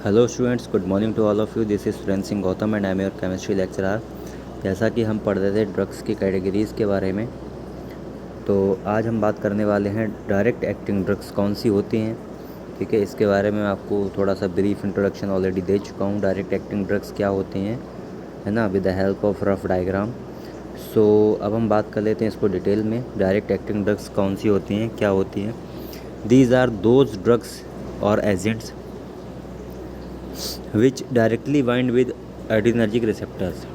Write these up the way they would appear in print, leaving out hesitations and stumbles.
Hello students, good morning to all of you. This is Surendra Singh Gautam and I am your chemistry lecturer. जैसा कि हम पढ़ रहे थे ड्रग्स की कैटेगरीज़ के बारे में, तो आज हम बात करने वाले हैं डायरेक्ट एक्टिंग ड्रग्स कौन सी होती हैं। ठीक है, इसके बारे में आपको थोड़ा सा ब्रीफ इंट्रोडक्शन ऑलरेडी दे चुका हूँ। डायरेक्ट एक्टिंग ड्रग्स क्या होती हैं, है ना, with the help of rough diagram. So अब हम बात कर लेते हैं इसको डिटेल में। डायरेक्ट एक्टिंग ड्रग्स कौन सी होती हैं, क्या होती हैं। दीज आर दोज ड्रग्स और agents which directly bind with adrenergic receptors.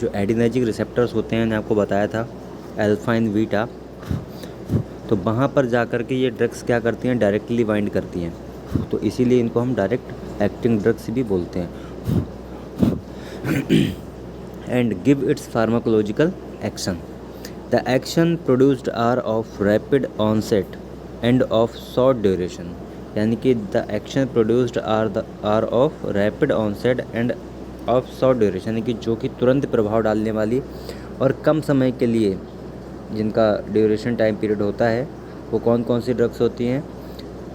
जो एडिनर्जिक रिसेप्टर्स होते हैं, मैंने आपको बताया था अल्फा एंड बीटा, तो वहाँ पर जा कर के ये ड्रग्स क्या करती हैं, डायरेक्टली बाइंड करती हैं। तो इसीलिए इनको हम डायरेक्ट एक्टिंग ड्रग्स भी बोलते हैं। And give its pharmacological action. The action produced are of rapid onset and of short duration. यानी कि the action produced are of rapid onset and of short duration, यानी कि जो कि तुरंत प्रभाव डालने वाली और कम समय के लिए जिनका ड्यूरेशन टाइम पीरियड होता है, वो कौन कौन सी ड्रग्स होती हैं।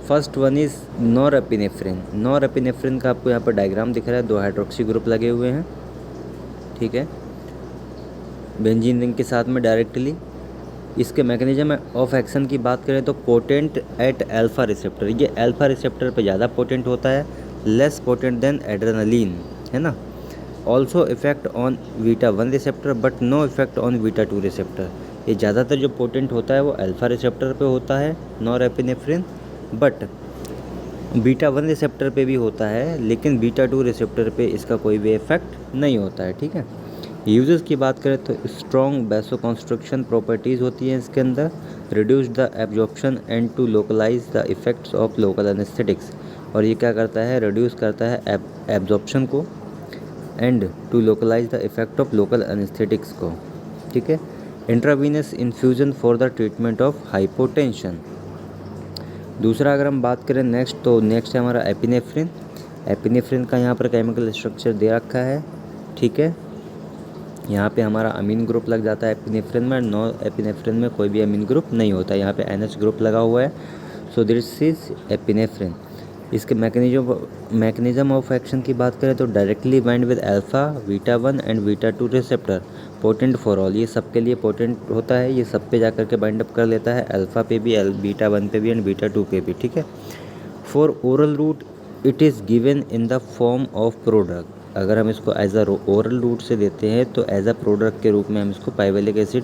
First one is norepinephrine. Norepinephrine का आपको यहाँ पर डायग्राम दिख रहा है, 2 हाइड्रोक्सी ग्रुप लगे हुए हैं, ठीक है, बेंजीन रिंग के साथ में डायरेक्टली। इसके मैकेनिज्म ऑफ एक्शन की बात करें तो पोटेंट एट अल्फा रिसेप्टर, ये अल्फा रिसेप्टर पे ज़्यादा पोटेंट होता है, लेस पोटेंट देन एड्रेनलिन, है ना। Also effect on beta 1 receptor but no effect on beta 2 receptor. ये ज़्यादातर जो पोटेंट होता है वो अल्फा रिसेप्टर पे होता है नॉरएपिनेफ्रिन, बट बीटा 1 रिसेप्टर पे भी होता है, लेकिन बीटा 2 रिसेप्टर पे इसका कोई भी इफेक्ट नहीं होता है, ठीक है। यूजेस की बात करें तो स्ट्रॉन्ग वैसोकंस्ट्रक्शन प्रॉपर्टीज़ होती हैं इसके अंदर, reduce the absorption and to localize the effects of local anaesthetics. और ये क्या करता है, रिड्यूस करता है एब्जॉर्प्शन को and to localize the effect of local anaesthetics को, ठीक है। Intravenous infusion for the treatment of hypotension. दूसरा अगर हम बात करें नेक्स्ट, तो नेक्स्ट है हमारा एपिनेफ्रिन। एपिनेफ्रिन का यहाँ पर केमिकल स्ट्रक्चर दे रखा है, ठीक है। यहाँ पे हमारा अमीन ग्रुप लग जाता है एपिनेफ्रिन में, नो एपिनेफ्रिन में कोई भी अमीन ग्रुप नहीं होता है, यहाँ पे NH ग्रुप लगा हुआ है। So this is epinephrine. इसके मैकेनिज्म ऑफ एक्शन की बात करें तो directly bind with alpha, beta 1 and beta 2 receptor, potent for all. ये सबके लिए पोटेंट होता है, ये सब पे जा कर के बाइंड अप कर लेता है, अल्फा पे भी, बीटा 1 पे भी एंड बीटा 2 पे भी, ठीक है। For oral route it is given in the form of product. अगर हम इसको एज अ ओरल रूट से देते हैं तो एज अ प्रोडक्ट के रूप में हम इसको पाइवेलिक एसिड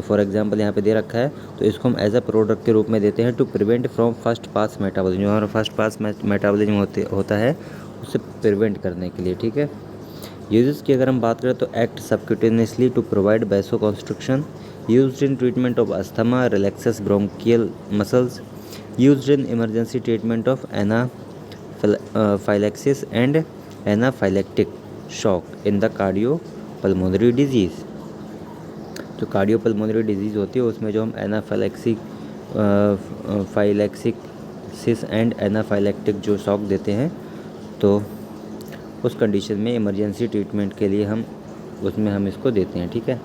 फॉर एग्जांपल यहाँ पे दे रखा है, तो इसको हम एज अ प्रोडक्ट के रूप में देते हैं to prevent from first pass metabolism. जो हमारा फर्स्ट पास मेटाबॉलिज्म होता है उससे प्रिवेंट करने के लिए, ठीक है। यूजेस की अगर हम बात करें तो act subcutaneously to provide vasoconstriction, used in treatment of asthma, relaxes bronchial muscles, used in emergency treatment of anaphylaxis and anaphylactic shock in the cardiopulmonary disease. जो कार्डियोपल्मोनरी डिजीज़ होती है उसमें जो हम फाइलैक्सिस एंड एनाफाइलेक्टिक जो shock देते हैं, तो उस कंडीशन में इमरजेंसी ट्रीटमेंट के लिए हम उसमें हम इसको देते हैं, ठीक है।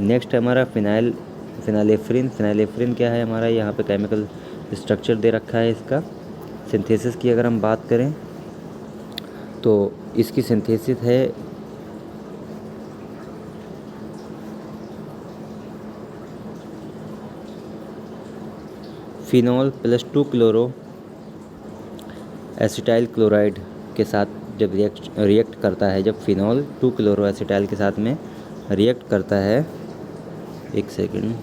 नेक्स्ट हमारा फिनालेफ्रिन। फिनालेफ्रिन क्या है हमारा, यहाँ पे केमिकल स्ट्रक्चर दे रखा है इसका। सिंथेसिस की अगर हम बात करें तो इसकी सिंथेसिस है phenol plus 2 chloro acetyl chloride के साथ जब रिएक्ट करता है, जब फिनॉल 2 क्लोरो एसिटाइल के साथ में रिएक्ट करता है, एक सेकेंड,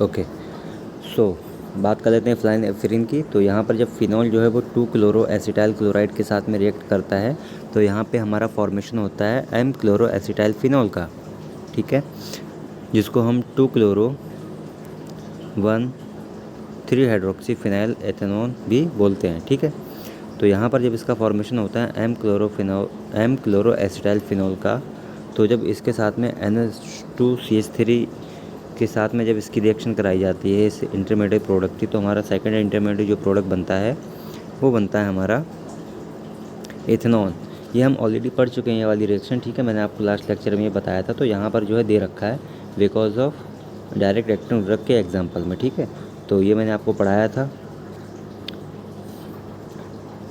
ओके। सो बात कर लेते हैं फ्लाइनेफ्रिन की। तो यहाँ पर जब फिनॉल जो है वो 2 क्लोरो एसिटाइल क्लोराइड के साथ में रिएक्ट करता है, तो यहाँ पे हमारा फॉर्मेशन होता है M क्लोरो एसिटाइल फिनॉल का, ठीक है, जिसको हम 2 क्लोरो 1,3 हाइड्रोक्सी फिनाइल एथेनॉल भी बोलते हैं, ठीक है। तो यहाँ पर जब इसका फॉर्मेशन होता है M क्लोरो एसिटाइल फिनॉल का, तो जब इसके साथ में NH2CH3 के साथ में जब इसकी रिएक्शन कराई जाती है इस इंटरमीडिएट प्रोडक्ट की, तो हमारा सेकंड इंटरमीडिएट जो प्रोडक्ट बनता है वो बनता है हमारा एथेनॉल। ये हम ऑलरेडी पढ़ चुके हैं ये वाली रिएक्शन, ठीक है, मैंने आपको लास्ट लेक्चर में ये बताया था। तो यहाँ पर जो है दे रखा है because of direct acting drug के एग्जाम्पल में, ठीक है। तो ये मैंने आपको पढ़ाया था।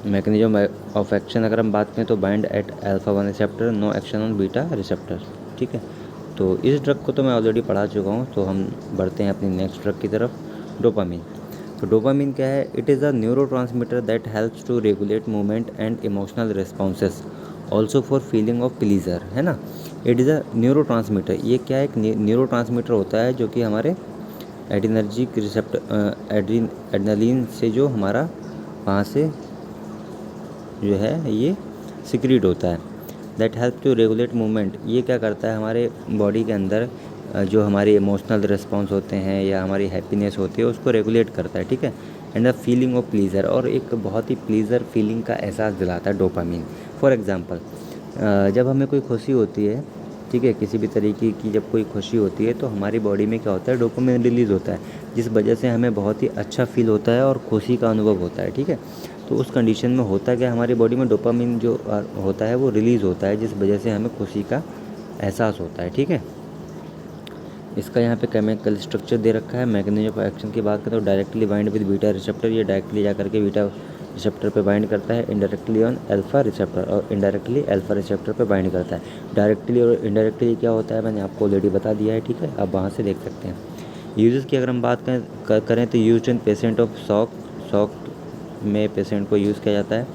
मैकेनिज्म ऑफ एक्शन अगर हम बात करें तो bind at alpha 1 receptor, no action on beta receptor. ठीक है, तो इस ड्रग को तो मैं ऑलरेडी पढ़ा चुका हूँ, तो हम बढ़ते हैं अपनी नेक्स्ट ड्रग की तरफ, डोपामिन। तो डोपामिन क्या है? It is a neurotransmitter that helps to regulate movement and emotional responses, also for feeling of pleasure, है ना। इट इज़ अ न्यूरोट्रांसमीटर, ये क्या है? एक न्यूरोट्रांसमीटर होता है जो कि हमारे एडिनर्जिक रिसेप्टर एड्रेनलिन से जो हमारा वहाँ से जो है ये सिक्रीट होता है। That help to regulate movement, ये क्या करता है हमारे बॉडी के अंदर जो हमारे इमोशनल रिस्पॉन्स होते हैं या हमारी हैप्पीनेस होती है उसको रेगुलेट करता है। ठीक है, and the feeling of pleaser, और एक बहुत ही प्लीज़र फीलिंग का एहसास दिलाता है डोपामिन। फॉर एग्ज़ाम्पल, जब हमें कोई खुशी होती है, ठीक है, किसी भी तरीके की जब कोई खुशी होती है तो हमारी बॉडी में क्या होता है? डोपामिन रिलीज़ होता है, जिस वजह से हमें बहुत ही अच्छा फील होता है और खुशी का अनुभव होता है। ठीक है, तो उस कंडीशन में होता क्या, हमारी बॉडी में डोपामिन जो होता है वो रिलीज़ होता है, जिस वजह से हमें खुशी का एहसास होता है। ठीक है, इसका यहाँ पे केमिकल स्ट्रक्चर दे रखा है। मैकेनिज्म ऑफ एक्शन की बात करें तो directly bind with beta receptor, ये डायरेक्टली जा करके बीटा रिसेप्टर पे बाइंड करता है। इनडायरेक्टली ऑन अल्फा रिसेप्टर, और इनडायरेक्टली अल्फा रिसेप्टर पे बाइंड करता है। डायरेक्टली और इनडायरेक्टली क्या होता है मैंने आपको ऑलरेडी बता दिया है। ठीक है, आप वहाँ से देख सकते हैं। यूजेस की अगर हम बात करें तो use in patient of shock में पेशेंट को यूज़ किया जाता है।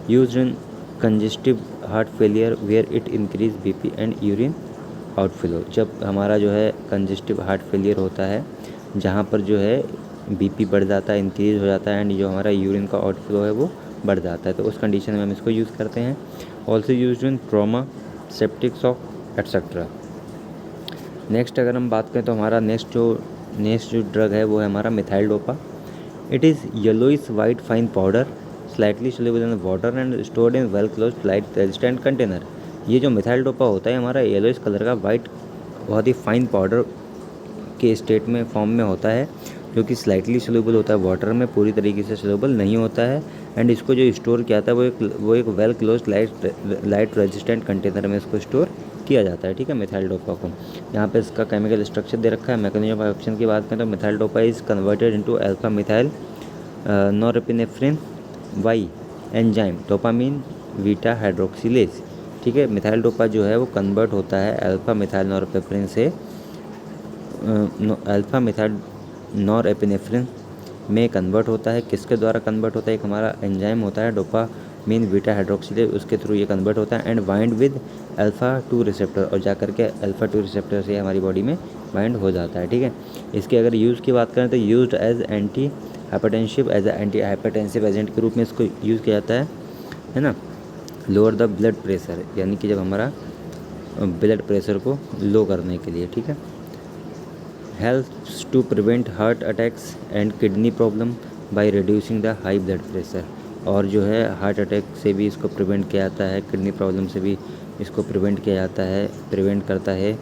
Use in congestive heart failure where it increase BP and urine outflow, जब हमारा जो है कंजेस्टिव हार्ट फेलियर होता है, जहाँ पर जो है बीपी बढ़ जाता है, इंक्रीज हो जाता है, एंड जो हमारा यूरिन का आउटफ्लो है वो बढ़ जाता है, तो उस कंडीशन में हम इसको यूज़ करते हैं। Also use in trauma, septic shock etcetera. Next अगर हम बात करें तो हमारा नेक्स्ट जो ड्रग है वो है हमारा methyl dopa. It is yellowish white fine powder slightly soluble in water and stored in well closed light resistant container. ये जो मिथाइल डोपा होता है हमारा येलोइश कलर का वाइट बहुत ही फाइन पाउडर के स्टेट में फॉर्म में होता है, जो कि स्लाइटली सोल्यूबल होता है वाटर में, पूरी तरीके से सोल्यूबल नहीं होता है। एंड इसको जो स्टोर किया जाता है वो एक well closed light resistant container में इसको स्टोर किया जाता है। ठीक है, मिथाइल डोपा को यहाँ पे इसका केमिकल स्ट्रक्चर दे रखा है। मैकेनिज्म ऑफ एक्शन की बात करें तो methyl dopa is converted into alpha methyl norepinephrine by enzyme dopamine beta hydroxylase. ठीक है, मिथाइल डोपा जो है वो कन्वर्ट होता है अल्फा मिथाइल नॉरएपिनेफ्रिन से अल्फा मिथाइल नॉरएपिनेफ्रिन में कन्वर्ट होता है। किसके द्वारा कन्वर्ट होता है? एक हमारा एंजाइम होता है डोपामिन बीटा हाइड्रोक्सिलेज, उसके थ्रू ये कन्वर्ट होता है and bind with alpha 2 receptor, और जा करके अल्फा 2 रिसेप्टर से हमारी बॉडी में बाइंड हो जाता है। ठीक है, इसके अगर यूज़ की बात करें तो used as anti hypertensive, as anti hypertensive agent के रूप में इसको यूज़ किया जाता है ना। लोअर द ब्लड प्रेशर, यानी कि जब हमारा ब्लड प्रेशर को लो करने के लिए। ठीक है, helps to prevent heart attacks and kidney problem by reducing the high blood pressure, और जो है हार्ट अटैक से भी इसको प्रिवेंट किया जाता है, किडनी प्रॉब्लम से भी इसको प्रिवेंट किया जाता है, प्रिवेंट करता है।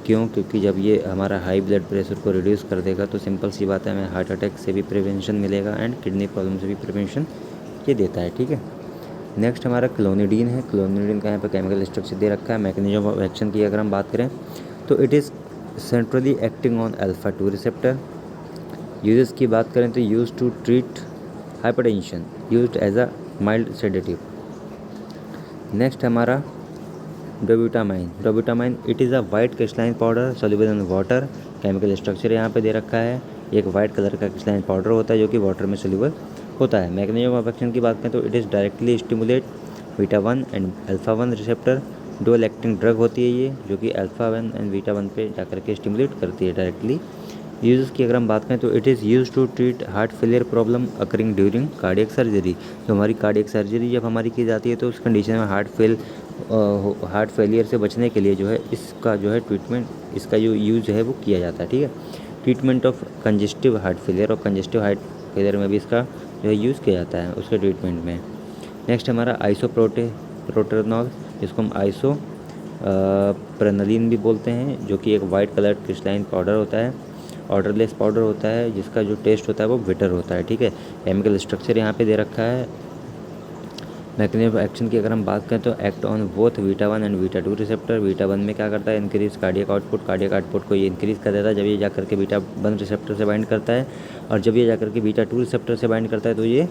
क्यों? क्योंकि जब ये हमारा हाई ब्लड प्रेशर को रिड्यूस कर देगा तो सिंपल सी बात है, हमें हार्ट अटैक से भी प्रिवेंशन मिलेगा एंड किडनी प्रॉब्लम से भी प्रिवेंशन ये देता है। ठीक है, नेक्स्ट हमारा क्लोनिडीन है। क्लोनिडीन का यहाँ पे केमिकल स्ट्रक्चर दे रखा है। मैकेनिज्म ऑफ एक्शन की अगर हम बात करें तो it is centrally acting on alpha 2 receptor. Uses की बात करें तो use to treat hypertension, used as a mild sedative. Next हमारा dobutamine, it is a white crystalline powder soluble in water. Chemical structure यहाँ पे दे रखा है, एक वाइट कलर का क्रिस्टलाइन पाउडर होता है जो कि वाटर में सोल्यूबल होता है। मैकेनिज्म ऑफ एक्शन की बात करें तो it is directly stimulate beta 1 and alpha 1 receptor. Dual acting drug होती है ये, जो कि अल्फा 1 एंड बीटा 1 पे जाकर के स्टिमुलेट करती है डायरेक्टली। यूज़ की अगर हम बात करें तो it is use to treat heart failure problem occurring during cardiac surgery. जो हमारी कार्डियक सर्जरी जब हमारी की जाती है तो उस कंडीशन में हार्ट फेलियर से बचने के लिए जो है इसका जो है ट्रीटमेंट, इसका जो यूज़ है वो किया जाता है। ठीक है, treatment of congestive heart failure, और कंजेस्टिव हार्ट फेलियर में भी इसका जो है यूज़ किया जाता है उसके ट्रीटमेंट में। नेक्स्ट हमारा प्रोटेनॉल, जिसको हम प्रेनलिन भी बोलते हैं, जो कि एक वाइट कलर क्रिस्टलाइन पाउडर होता है, ऑर्डरलेस पाउडर होता है, जिसका जो टेस्ट होता है वो बिटर होता है। ठीक है, केमिकल स्ट्रक्चर यहाँ पे दे रखा है। मैकेनिज्म ऑफ एक्शन की अगर हम बात करें तो act on both beta 1 and beta 2 receptor. Beta 1 में क्या करता है? इंक्रीज कार्डियक आउटपुट को ये इंक्रीज़ कर देता है जब ये जाकर के बीटा 1 रिसेप्टर से बाइंड करता है, और जब ये जाकर के बीटा 2 रिसेप्टर से बाइंड करता है तो ये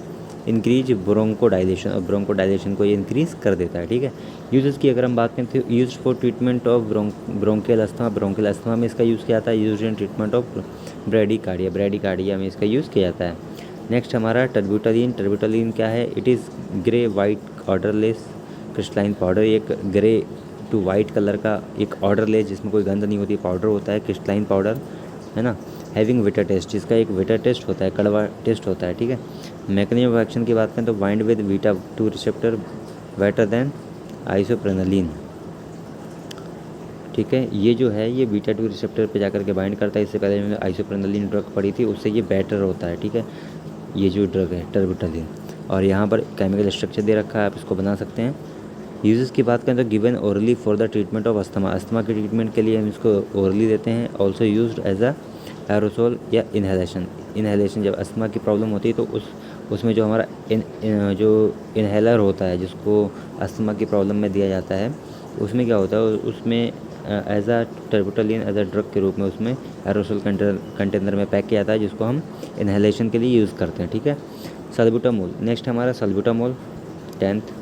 इंक्रीज ब्रोंकोडाइलेशन, और ब्रोंकोडाइलेशन को ये इंक्रीज़ कर देता है। ठीक है, यूजेस की अगर हम बात करें तो use for treatment of bronchial asthma, bronchial asthma में इसका यूज़ किया जाता है। Use in treatment of bradycardia में इसका यूज़ किया जाता है। नेक्स्ट हमारा टर्बुटालिन। टर्बुटालिन क्या है? It is grey white odourless crystalline powder. एक ग्रे टू वाइट कलर का एक ऑर्डरलेस, जिसमें कोई गंध नहीं होती, पाउडर होता है, क्रिस्टलाइन पाउडर, है ना। हैविंग विटर टेस्ट, जिसका एक विटर टेस्ट होता है, कड़वा टेस्ट होता है। ठीक है, मैकेनिज्म ऑफ एक्शन की बात करें तो bind with beta 2 receptor better than isoprenaline. ठीक है, ये जो है ये बीटा 2 रिसेप्टर पे जाकर के बाइंड करता है। इससे पहले मैंने आइसोप्रेनलिन ड्रग पढ़ी थी, उससे ये बेटर होता है। ठीक है, ये जो ड्रग है टर्बुटालिन, और यहाँ पर केमिकल स्ट्रक्चर दे रखा है, आप इसको बना सकते हैं। यूजेस की बात करें तो given orally for the treatment of asthma, asthma के ट्रीटमेंट के लिए हम इसको ओरली देते हैं। Also used as a aerosol या इन्हेलेशन जब अस्थमा की प्रॉब्लम होती है तो उसमें जो हमारा जो इन्हेलर होता है, जिसको अस्थमा की प्रॉब्लम में दिया जाता है, उसमें क्या होता है, उसमें as a terbutaline as a drug के रूप में उसमें एरोसोल कंटेनर में पैक किया जाता है, जिसको हम इन्हेलेशन के लिए यूज़ करते हैं। ठीक है, सल्बुटामोल। नेक्स्ट हमारा सल्बुटामोल 10th।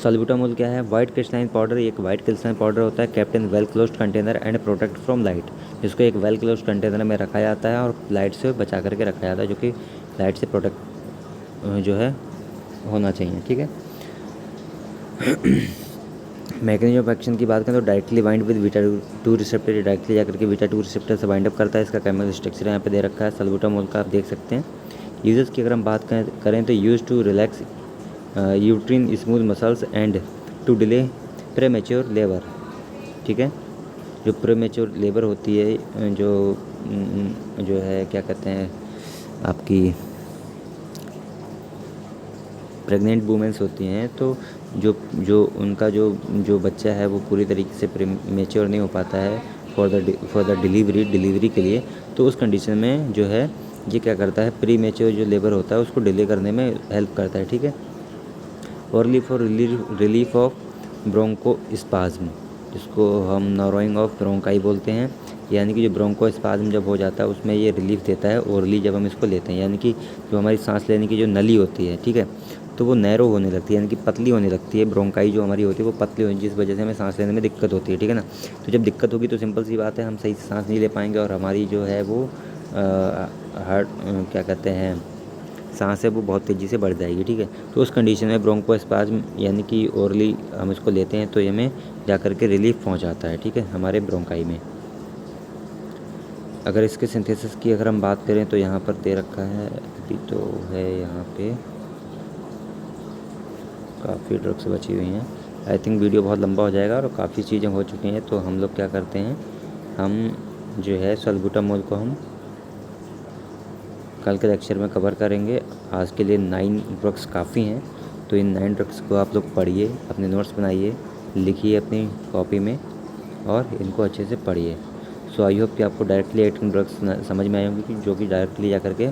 सल्बुटामोल क्या है? White crystalline powder. एक वाइट क्रिस्टलाइन पाउडर होता है, kept in well closed container and protect from light, जिसको एक वेल क्लोज्ड कंटेनर में रखा जाता है और लाइट से बचा करके रखा जाता है, जो कि लाइट से प्रोटेक्ट जो है होना चाहिए। ठीक है, मैकेनिज्म ऑफ एक्शन की बात करें तो directly bind with beta 2 receptor, directly जाकर के बीटा 2 रिसेप्टर से बाइंड अप करता है। इसका केमिकल स्ट्रक्चर यहाँ पे दे रखा है सल्बुटामोल का, आप देख सकते हैं। यूजेस की अगर हम बात करें तो use to relax uterine smooth muscles and to delay premature labour. ठीक है, जो प्रेमेच्योर लेबर होती है, जो है क्या कहते हैं, आपकी प्रेग्नेंट वुमेंस होती हैं, तो जो उनका जो बच्चा है वो पूरी तरीके से प्रीमेच्योर नहीं हो पाता है फॉर द डिलीवरी के लिए, तो उस कंडीशन में जो है ये क्या करता है, प्रीमेच्योर जो लेबर होता है उसको डिले करने में हेल्प करता है। ठीक है, orally for relief of bronchospasm, जिसको हम नॉरोइंग ऑफ ब्रोंकाई बोलते हैं, यानी कि जो ब्रोंकोस्पाज्म जब हो जाता है उसमें ये रिलीफ देता है ओरली जब हम इसको लेते हैं। यानी कि जो हमारी सांस लेने की जो नली होती है, ठीक है, तो वो नैरो होने लगती है, यानी कि पतली होने लगती है। ब्रोंकाई जो हमारी होती है वो पतली होती है, जिस वजह से हमें सांस लेने में दिक्कत होती है। ठीक है ना, तो जब दिक्कत होगी तो सिंपल सी बात है, हम सही से सांस नहीं ले पाएंगे और हमारी जो है वो हार्ट क्या कहते हैं, सांस है वो बहुत तेज़ी से बढ़ जाएगी। ठीक है, तो उस कंडीशन में ब्रोंकोस्पाज्म यानी कि ओरली हम इसको लेते हैं तो ये हमें जा कर के रिलीफ पहुंचाता है। ठीक है, हमारे ब्रोंकाई में। अगर इसके सिंथेसिस की अगर हम बात करें तो यहाँ पर दे रखा है, अभी तो है यहाँ पे काफ़ी ड्रग्स बची हुई हैं। आई थिंक वीडियो बहुत लंबा हो जाएगा और काफ़ी चीज़ें हो चुकी हैं, तो हम लोग क्या करते हैं, हम जो है सल्बुटामोल को हम कल के लेक्चर में कवर करेंगे। आज के लिए 9 ड्रग्स काफ़ी हैं, तो इन 9 ड्रग्स को आप लोग पढ़िए, अपने नोट्स बनाइए, लिखिए अपनी कॉपी में और इनको अच्छे से पढ़िए। सो आई होप कि आपको डायरेक्टली एक्टिंग ड्रग्स समझ में आए होंगे, कि जो कि डायरेक्टली जा करके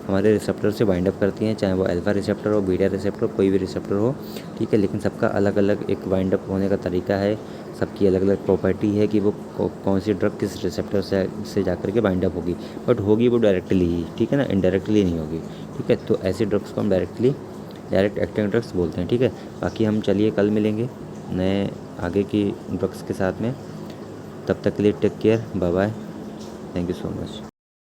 हमारे रिसेप्टर से बाइंड अप करती हैं, चाहे वो अल्फा रिसेप्टर हो, बीटा रिसेप्टर, कोई भी रिसेप्टर हो। ठीक है, लेकिन सबका अलग अलग एक बाइंड अप होने का तरीका है, सबकी अलग अलग प्रॉपर्टी है कि वो कौन सी ड्रग किस रिसेप्टर से जा कर के बाइंड अप होगी, बट होगी वो डायरेक्टली ही। ठीक है ना, इनडायरेक्टली नहीं होगी। ठीक है, तो ऐसे ड्रग्स को हम डायरेक्ट एक्टिंग ड्रग्स बोलते हैं। ठीक है, बाकी हम चलिए कल मिलेंगे नए आगे की ड्रग्स के साथ में। तब तक के लिए take care, bye bye, thank you so much.